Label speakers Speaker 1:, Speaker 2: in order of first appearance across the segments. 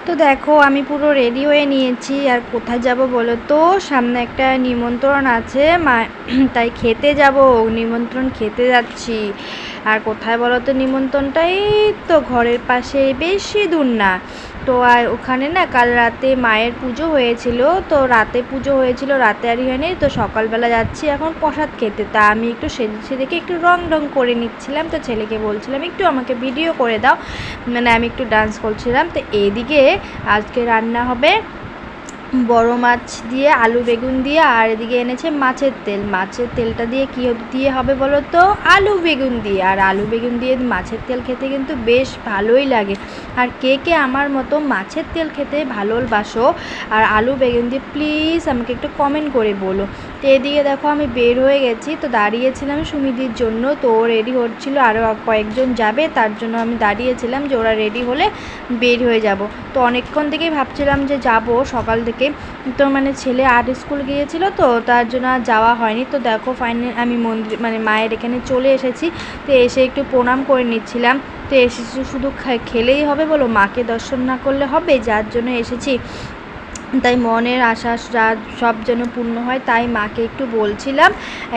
Speaker 1: তো দেখো আমি পুরো রেডি হয়ে নিয়েছি। আর কোথায় যাব বলো তো, সামনে একটা নিমন্ত্রণ আছে তাই খেতে যাব, নিমন্ত্রণ খেতে যাচ্ছি। আর কোথায় বলো তো নিমন্ত্রণটাই, তো ঘরের পাশে, বেশি দূর না। তো আর ওখানে না কাল রাতে মায়ের পুজো হয়েছিল, তো রাতে পুজো হয়েছিল, রাতে আর হয়নি, তো সকালবেলা যাচ্ছি এখন প্রসাদ খেতে। তা আমি একটু সেদিকে একটু রং করে নিচ্ছিলাম, তো ছেলেকে বলছিলাম একটু আমাকে ভিডিও করে দাও, মানে আমি একটু ডান্স করছিলাম। তো এইদিকে আজকে রান্না হবে বড় মাছ দিয়ে আলু বেগুন দিয়ে, আর এদিকে এনেছে মাছের তেল। মাছের তেলটা দিয়ে কী দিয়ে হবে বলো তো, আলু বেগুন দিয়ে। আর আলু বেগুন দিয়ে মাছের তেল খেতে কিন্তু বেশ ভালোই লাগে। আর কে কে আমার মতো মাছের তেল খেতে ভালোবাসো আর আলু বেগুন দিয়ে, প্লিজ আমাকে একটু কমেন্ট করে বলো। তো এদিকে দেখো আমি বের হয়ে গেছি, তো দাঁড়িয়েছিলাম সুমিদির জন্য, তো ও রেডি হচ্ছিল, আরও কয়েকজন যাবে তার জন্য আমি দাঁড়িয়েছিলাম যে ওরা রেডি হলে বের হয়ে যাব। তো অনেকক্ষণ থেকেই ভাবছিলাম যে যাব সকাল থেকে, তো মানে ছেলে আর্ট স্কুল গিয়েছিল, তো তার জন্য আর যাওয়া হয়নি। তো দেখো ফাইনালি আমি মন্দির মানে মায়ের এখানে চলে এসেছি। তো এসে একটু প্রণাম করে নিচ্ছিলাম। তো এসেছি শুধু খেলেই হবে বলো, মাকে দর্শন না করলে হবে, যার জন্য এসেছি। তাই মনের আশা সব যেন পূর্ণ হয়, তাই মাকে একটু বলছিলাম।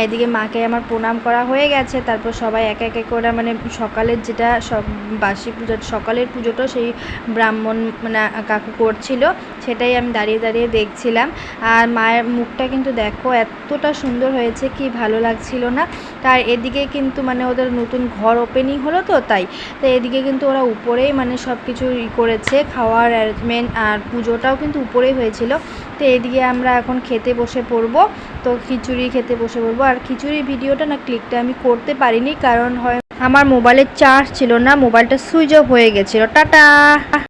Speaker 1: এদিকে মাকে আমার প্রণাম করা হয়ে গেছে, তারপর সবাই এক এক করে মানে সকালের যেটা সব বাসি পুজো, সকালের পুজোটা সেই ব্রাহ্মণ মানে কাকু করছিল, সেটাই আমি দাঁড়িয়ে দাঁড়িয়ে দেখছিলাম। আর মায়ের মুখটা কিন্তু দেখো এতটা সুন্দর হয়েছে, কি ভালো লাগছিল না। তার এদিকে কিন্তু মানে ওদের নতুন ঘর ওপেনিং হলো, তো তাই তো এদিকে কিন্তু ওরা উপরেই মানে সব কিছু করেছে, খাওয়ার অ্যারেঞ্জমেন্ট, আর পুজোটাও কিন্তু উপরেই হয়েছিল। তো এদিকে আমরা এখন খেতে বসে পড়বো, তো খিচুড়ি খেতে বসে পড়বো। আর খিচুড়ির ভিডিওটা না ক্লিকটা আমি করতে পারিনি, কারণ হয় আমার মোবাইলের চার্জ ছিল না, মোবাইলটা সুইচ অফ হয়ে গেছিলো। টাটা।